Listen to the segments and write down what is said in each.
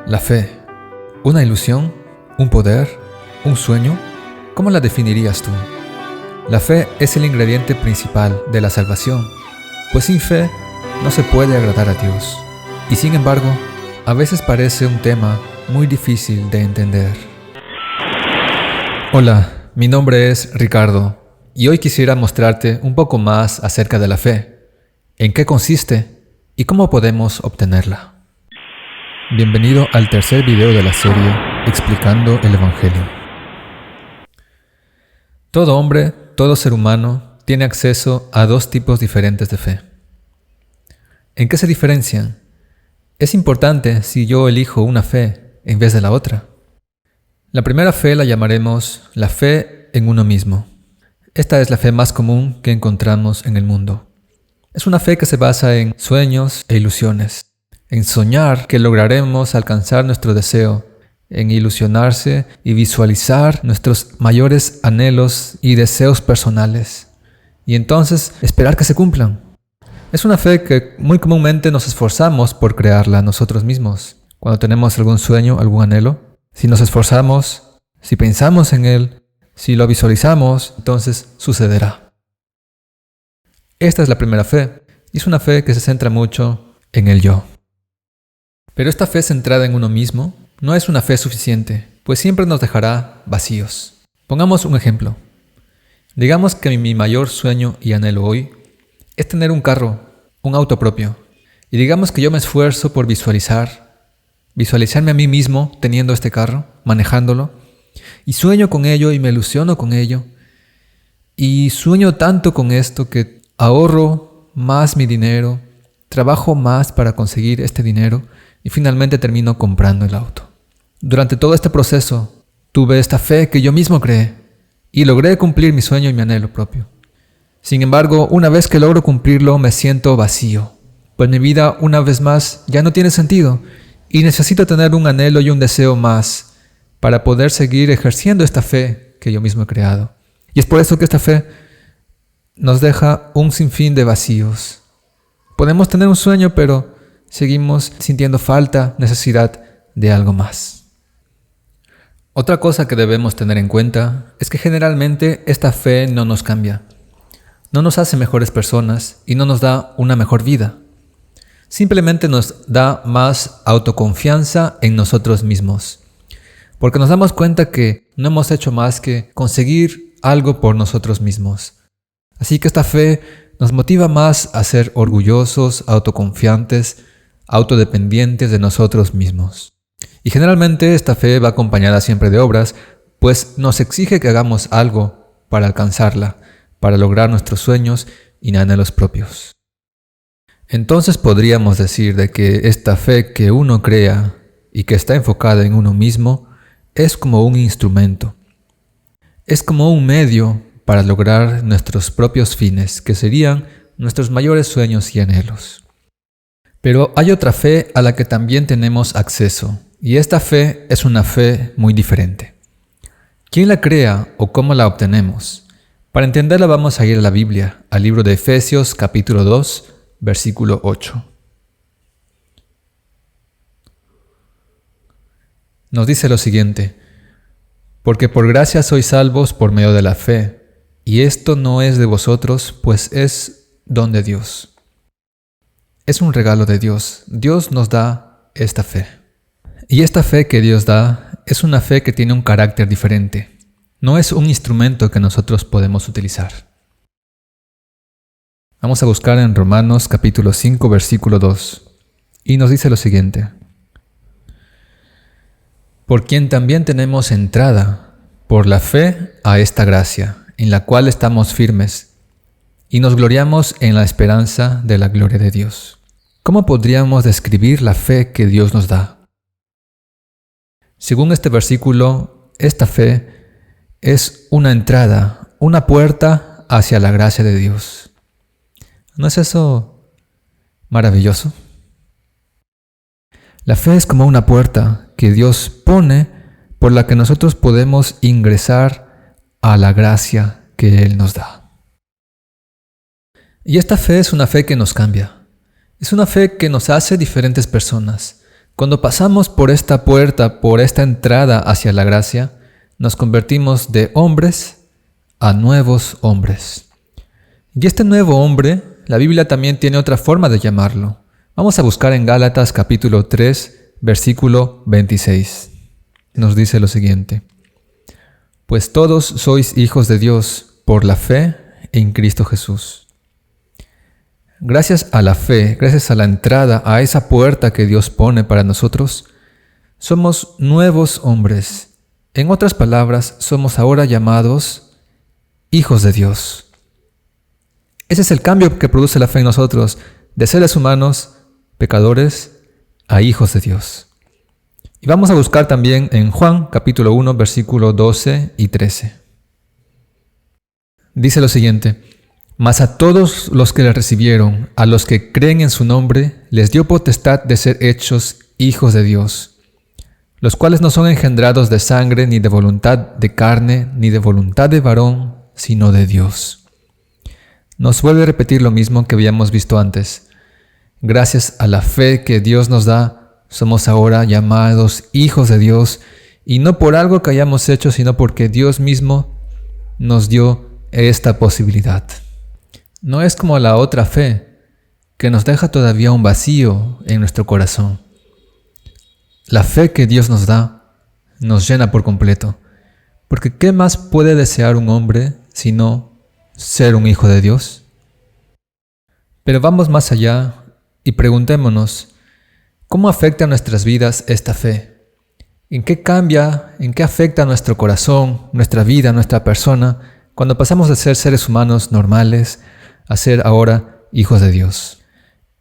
La fe, ¿una ilusión? ¿Un poder? ¿Un sueño? ¿Cómo la definirías tú? La fe es el ingrediente principal de la salvación, pues sin fe no se puede agradar a Dios. Y sin embargo, a veces parece un tema muy difícil de entender. Hola, mi nombre es Ricardo y hoy quisiera mostrarte un poco más acerca de la fe, en qué consiste y cómo podemos obtenerla. Bienvenido al tercer video de la serie Explicando el Evangelio. Todo hombre, todo ser humano, tiene acceso a dos tipos diferentes de fe. ¿En qué se diferencian? Es importante si yo elijo una fe en vez de la otra. La primera fe la llamaremos la fe en uno mismo. Esta es la fe más común que encontramos en el mundo. Es una fe que se basa en sueños e ilusiones, en soñar que lograremos alcanzar nuestro deseo, en ilusionarse y visualizar nuestros mayores anhelos y deseos personales, y entonces esperar que se cumplan. Es una fe que muy comúnmente nos esforzamos por crearla nosotros mismos. Cuando tenemos algún sueño, algún anhelo, si nos esforzamos, si pensamos en él, si lo visualizamos, entonces sucederá. Esta es la primera fe, y es una fe que se centra mucho en el yo. Pero esta fe centrada en uno mismo no es una fe suficiente, pues siempre nos dejará vacíos. Pongamos un ejemplo. Digamos que mi mayor sueño y anhelo hoy es tener un carro, un auto propio. Y digamos que yo me esfuerzo por visualizarme a mí mismo teniendo este carro, manejándolo, y sueño con ello y me ilusiono con ello. Y sueño tanto con esto que ahorro más mi dinero, trabajo más para conseguir este dinero y finalmente termino comprando el auto. Durante todo este proceso tuve esta fe que yo mismo creé y logré cumplir mi sueño y mi anhelo propio. Sin embargo, una vez que logro cumplirlo me siento vacío, pues mi vida una vez más ya no tiene sentido y necesito tener un anhelo y un deseo más para poder seguir ejerciendo esta fe que yo mismo he creado. Y es por eso que esta fe nos deja un sinfín de vacíos. Podemos tener un sueño, pero seguimos sintiendo falta, necesidad de algo más. Otra cosa que debemos tener en cuenta es que generalmente esta fe no nos cambia, no nos hace mejores personas y no nos da una mejor vida. Simplemente nos da más autoconfianza en nosotros mismos, porque nos damos cuenta que no hemos hecho más que conseguir algo por nosotros mismos. Así que esta fe nos motiva más a ser orgullosos, autoconfiantes, autodependientes de nosotros mismos. Y generalmente esta fe va acompañada siempre de obras, pues nos exige que hagamos algo para alcanzarla, para lograr nuestros sueños y anhelos propios. Entonces podríamos decir de que esta fe que uno crea y que está enfocada en uno mismo es como un instrumento. Es como un medio para lograr nuestros propios fines, que serían nuestros mayores sueños y anhelos. Pero hay otra fe a la que también tenemos acceso, y esta fe es una fe muy diferente. ¿Quién la crea o cómo la obtenemos? Para entenderla vamos a ir a la Biblia, al libro de Efesios capítulo 2, versículo 8. Nos dice lo siguiente: porque por gracia sois salvos por medio de la fe, y esto no es de vosotros, pues es don de Dios. Es un regalo de Dios. Dios nos da esta fe. Y esta fe que Dios da es una fe que tiene un carácter diferente. No es un instrumento que nosotros podemos utilizar. Vamos a buscar en Romanos capítulo 5, versículo 2. Y nos dice lo siguiente: por quien también tenemos entrada por la fe a esta gracia, en la cual estamos firmes, y nos gloriamos en la esperanza de la gloria de Dios. ¿Cómo podríamos describir la fe que Dios nos da? Según este versículo, esta fe es una entrada, una puerta hacia la gracia de Dios. ¿No es eso maravilloso? La fe es como una puerta que Dios pone por la que nosotros podemos ingresar a la gracia que Él nos da. Y esta fe es una fe que nos cambia. Es una fe que nos hace diferentes personas. Cuando pasamos por esta puerta, por esta entrada hacia la gracia, nos convertimos de hombres a nuevos hombres. Y este nuevo hombre, la Biblia también tiene otra forma de llamarlo. Vamos a buscar en Gálatas capítulo 3, versículo 26. Nos dice lo siguiente: pues todos sois hijos de Dios por la fe en Cristo Jesús. Gracias a la fe, gracias a la entrada a esa puerta que Dios pone para nosotros, somos nuevos hombres. En otras palabras, somos ahora llamados hijos de Dios. Ese es el cambio que produce la fe en nosotros, de seres humanos, pecadores, a hijos de Dios. Y vamos a buscar también en Juan capítulo 1, versículo 12 y 13. Dice lo siguiente: mas a todos los que le recibieron, a los que creen en su nombre, les dio potestad de ser hechos hijos de Dios, los cuales no son engendrados de sangre, ni de voluntad de carne, ni de voluntad de varón, sino de Dios. Nos vuelve a repetir lo mismo que habíamos visto antes. Gracias a la fe que Dios nos da, somos ahora llamados hijos de Dios, y no por algo que hayamos hecho, sino porque Dios mismo nos dio esta posibilidad. No es como la otra fe, que nos deja todavía un vacío en nuestro corazón. La fe que Dios nos da nos llena por completo, porque ¿qué más puede desear un hombre sino ser un hijo de Dios? Pero vamos más allá y preguntémonos, ¿cómo afecta a nuestras vidas esta fe? ¿En qué cambia, en qué afecta nuestro corazón, nuestra vida, nuestra persona, cuando pasamos de ser seres humanos normales a ser ahora hijos de Dios?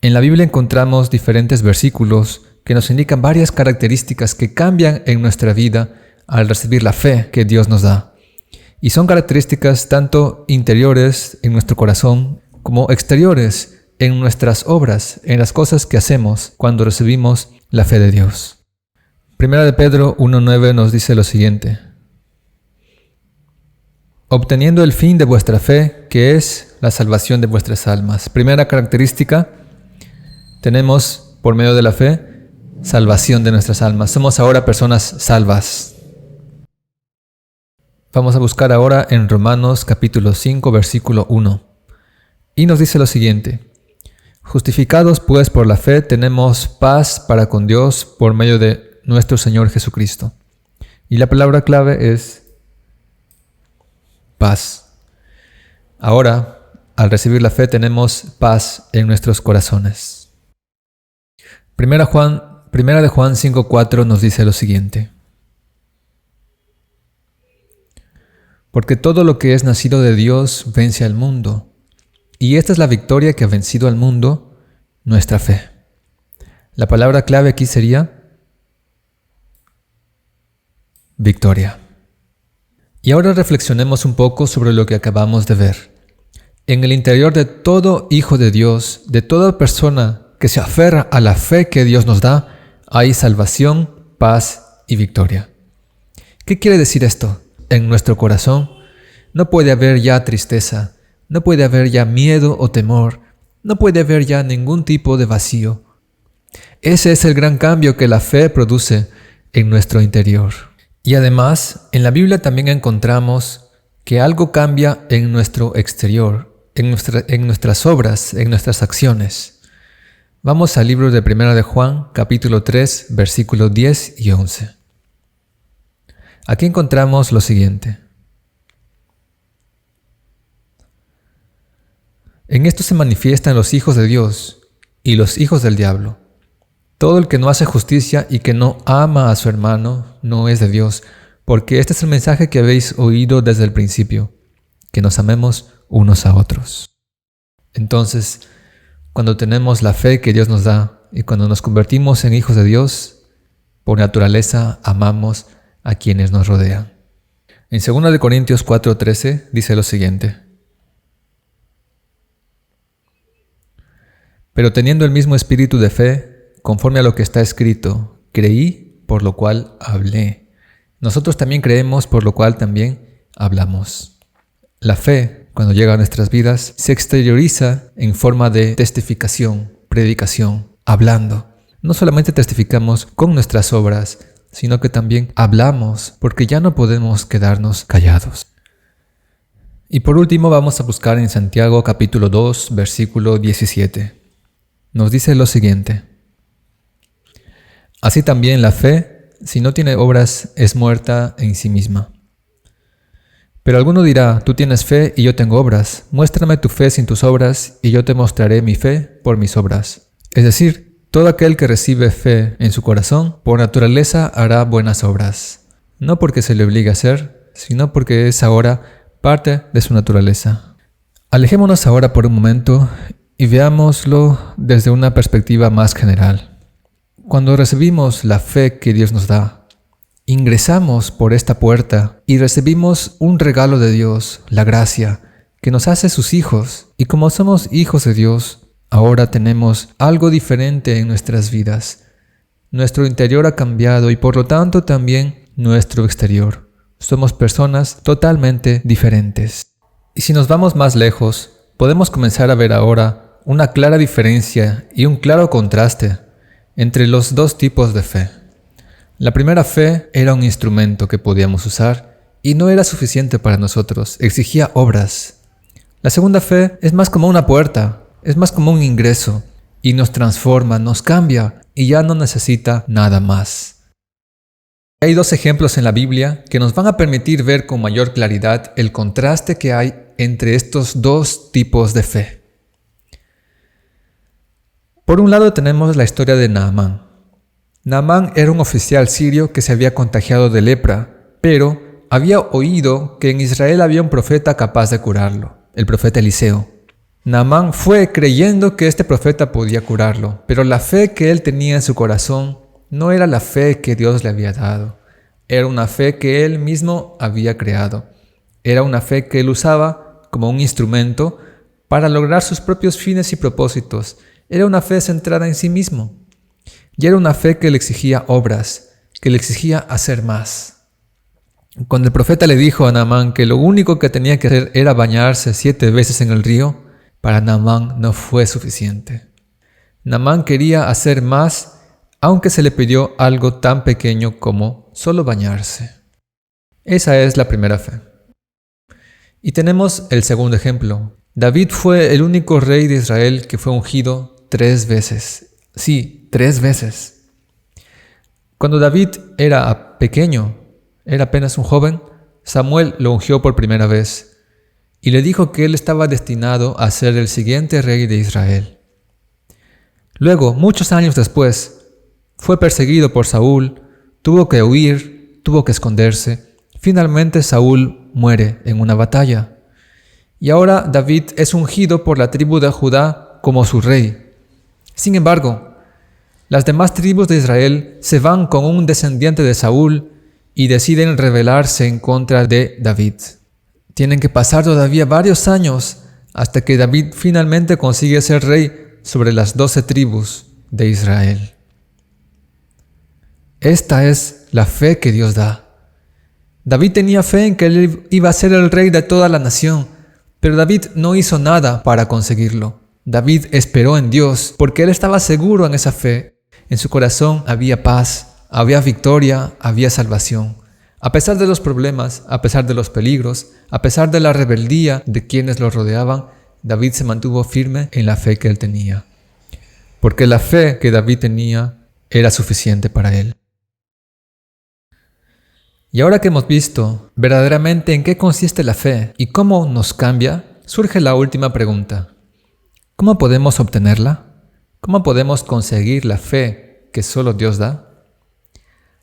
En la Biblia encontramos diferentes versículos que nos indican varias características que cambian en nuestra vida al recibir la fe que Dios nos da. Y son características tanto interiores en nuestro corazón como exteriores en nuestras obras, en las cosas que hacemos cuando recibimos la fe de Dios. Primera de Pedro 1:9 nos dice lo siguiente: obteniendo el fin de vuestra fe, que es la salvación de vuestras almas. Primera característica, tenemos por medio de la fe, salvación de nuestras almas. Somos ahora personas salvas. Vamos a buscar ahora en Romanos capítulo 5, versículo 1. Y nos dice lo siguiente: justificados pues por la fe, tenemos paz para con Dios por medio de nuestro Señor Jesucristo. Y la palabra clave es paz. Ahora, al recibir la fe, tenemos paz en nuestros corazones. Primera de Juan 5:4 nos dice lo siguiente: porque todo lo que es nacido de Dios vence al mundo, y esta es la victoria que ha vencido al mundo, nuestra fe. La palabra clave aquí sería victoria. Y ahora reflexionemos un poco sobre lo que acabamos de ver. En el interior de todo hijo de Dios, de toda persona que se aferra a la fe que Dios nos da, hay salvación, paz y victoria. ¿Qué quiere decir esto? En nuestro corazón no puede haber ya tristeza, no puede haber ya miedo o temor, no puede haber ya ningún tipo de vacío. Ese es el gran cambio que la fe produce en nuestro interior. Y además, en la Biblia también encontramos que algo cambia en nuestro exterior, en nuestras obras, en nuestras acciones. Vamos al libro de Primera de Juan, capítulo 3, versículos 10 y 11. Aquí encontramos lo siguiente: en esto se manifiestan los hijos de Dios y los hijos del diablo. Todo el que no hace justicia y que no ama a su hermano no es de Dios, porque este es el mensaje que habéis oído desde el principio, que nos amemos unos a otros. Entonces, cuando tenemos la fe que Dios nos da y cuando nos convertimos en hijos de Dios, por naturaleza amamos a quienes nos rodean. En 2 Corintios 4:13 dice lo siguiente: pero teniendo el mismo espíritu de fe, conforme a lo que está escrito, creí, por lo cual hablé. Nosotros también creemos, por lo cual también hablamos. La fe, cuando llega a nuestras vidas, se exterioriza en forma de testificación, predicación, hablando. No solamente testificamos con nuestras obras, sino que también hablamos, porque ya no podemos quedarnos callados. Y por último vamos a buscar en Santiago capítulo 2, versículo 17. Nos dice lo siguiente: así también la fe, si no tiene obras, es muerta en sí misma. Pero alguno dirá, tú tienes fe y yo tengo obras. Muéstrame tu fe sin tus obras, y yo te mostraré mi fe por mis obras. Es decir, todo aquel que recibe fe en su corazón, por naturaleza hará buenas obras. No porque se le obligue a hacer, sino porque es ahora parte de su naturaleza. Alejémonos ahora por un momento y veámoslo desde una perspectiva más general. Cuando recibimos la fe que Dios nos da, ingresamos por esta puerta y recibimos un regalo de Dios, la gracia, que nos hace sus hijos. Y como somos hijos de Dios, ahora tenemos algo diferente en nuestras vidas. Nuestro interior ha cambiado y por lo tanto también nuestro exterior. Somos personas totalmente diferentes. Y si nos vamos más lejos, podemos comenzar a ver ahora una clara diferencia y un claro contraste entre los dos tipos de fe. La primera fe era un instrumento que podíamos usar y no era suficiente para nosotros, exigía obras. La segunda fe es más como una puerta, es más como un ingreso y nos transforma, nos cambia y ya no necesita nada más. Hay dos ejemplos en la Biblia que nos van a permitir ver con mayor claridad el contraste que hay entre estos dos tipos de fe. Por un lado tenemos la historia de Naamán. Naamán era un oficial sirio que se había contagiado de lepra, pero había oído que en Israel había un profeta capaz de curarlo, el profeta Eliseo. Naamán fue creyendo que este profeta podía curarlo, pero la fe que él tenía en su corazón no era la fe que Dios le había dado. Era una fe que él mismo había creado. Era una fe que él usaba como un instrumento para lograr sus propios fines y propósitos. Era una fe centrada en sí mismo. Y era una fe que le exigía obras, que le exigía hacer más. Cuando el profeta le dijo a Naamán que lo único que tenía que hacer era bañarse 7 veces en el río, para Naamán no fue suficiente. Naamán quería hacer más, aunque se le pidió algo tan pequeño como solo bañarse. Esa es la primera fe. Y tenemos el segundo ejemplo. David fue el único rey de Israel que fue ungido 3 veces. Sí, 3 veces. Cuando David era pequeño, era apenas un joven, Samuel lo ungió por primera vez y le dijo que él estaba destinado a ser el siguiente rey de Israel. Luego, muchos años después, fue perseguido por Saúl, tuvo que huir, tuvo que esconderse. Finalmente Saúl muere en una batalla. Y ahora David es ungido por la tribu de Judá como su rey. Sin embargo, las demás tribus de Israel se van con un descendiente de Saúl y deciden rebelarse en contra de David. Tienen que pasar todavía varios años hasta que David finalmente consigue ser rey sobre las 12 tribus de Israel. Esta es la fe que Dios da. David tenía fe en que él iba a ser el rey de toda la nación, pero David no hizo nada para conseguirlo. David esperó en Dios porque él estaba seguro en esa fe. En su corazón había paz, había victoria, había salvación. A pesar de los problemas, a pesar de los peligros, a pesar de la rebeldía de quienes lo rodeaban, David se mantuvo firme en la fe que él tenía. Porque la fe que David tenía era suficiente para él. Y ahora que hemos visto verdaderamente en qué consiste la fe y cómo nos cambia, surge la última pregunta. ¿Cómo podemos obtenerla? ¿Cómo podemos conseguir la fe que solo Dios da?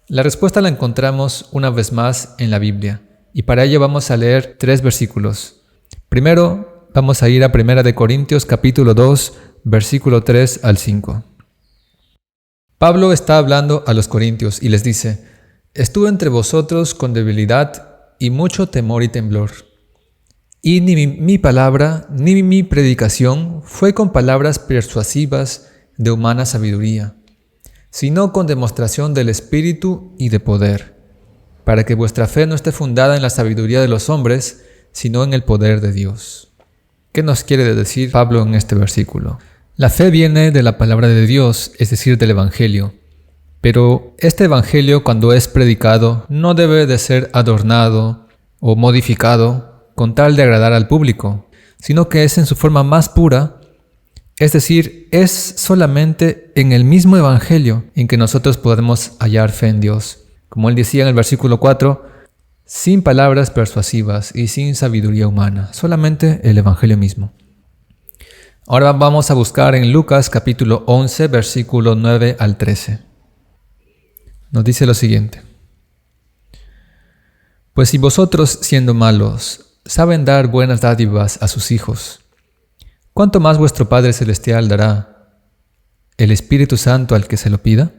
La respuesta la encontramos una vez más en la Biblia, y para ello vamos a leer 3 versículos. Primero, vamos a ir a 1 Corintios capítulo 2, versículo 3 al 5. Pablo está hablando a los corintios y les dice: estuve entre vosotros con debilidad y mucho temor y temblor. Y ni mi palabra ni mi predicación fue con palabras persuasivas de humana sabiduría, sino con demostración del Espíritu y de poder, para que vuestra fe no esté fundada en la sabiduría de los hombres, sino en el poder de Dios. ¿Qué nos quiere decir Pablo en este versículo? La fe viene de la palabra de Dios, es decir, del Evangelio. Pero este Evangelio, cuando es predicado, no debe de ser adornado o modificado con tal de agradar al público, sino que es en su forma más pura, es decir, es solamente en el mismo Evangelio en que nosotros podemos hallar fe en Dios. Como él decía en el versículo 4, sin palabras persuasivas y sin sabiduría humana, solamente el Evangelio mismo. Ahora vamos a buscar en Lucas capítulo 11, versículo 9 al 13. Nos dice lo siguiente: Pues si vosotros, siendo malos, saben dar buenas dádivas a sus hijos, ¿cuánto más vuestro Padre Celestial dará el Espíritu Santo al que se lo pida?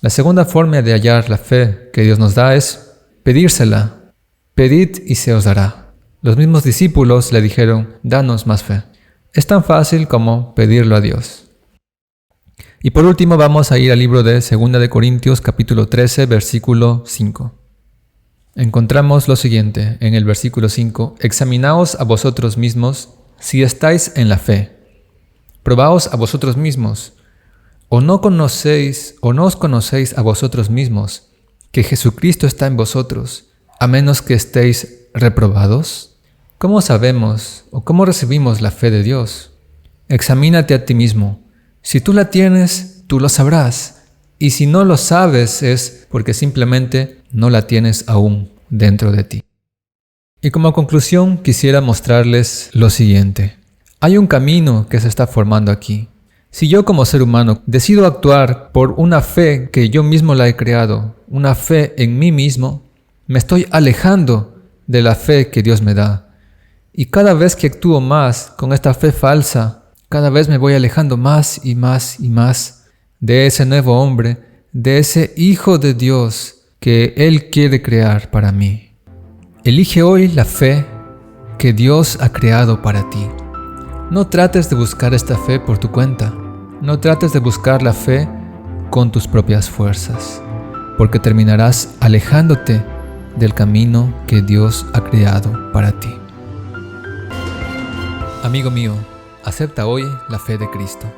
La segunda forma de hallar la fe que Dios nos da es pedírsela. Pedid y se os dará. Los mismos discípulos le dijeron, danos más fe. Es tan fácil como pedirlo a Dios. Y por último vamos a ir al libro de 2 de Corintios capítulo 13, versículo 5. Encontramos lo siguiente en el versículo 5. Examinaos a vosotros mismos si estáis en la fe. Probaos a vosotros mismos. ¿O no os conocéis a vosotros mismos que Jesucristo está en vosotros, a menos que estéis reprobados? ¿Cómo sabemos o cómo recibimos la fe de Dios? Examínate a ti mismo. Si tú la tienes, tú lo sabrás. Y si no lo sabes es porque simplemente no la tienes aún dentro de ti. Y como conclusión quisiera mostrarles lo siguiente. Hay un camino que se está formando aquí. Si yo como ser humano decido actuar por una fe que yo mismo la he creado, una fe en mí mismo, me estoy alejando de la fe que Dios me da. Y cada vez que actúo más con esta fe falsa, cada vez me voy alejando más y más y más de ese nuevo hombre, de ese Hijo de Dios que Él quiere crear para mí. Elige hoy la fe que Dios ha creado para ti. No trates de buscar esta fe por tu cuenta. No trates de buscar la fe con tus propias fuerzas, porque terminarás alejándote del camino que Dios ha creado para ti. Amigo mío, acepta hoy la fe de Cristo.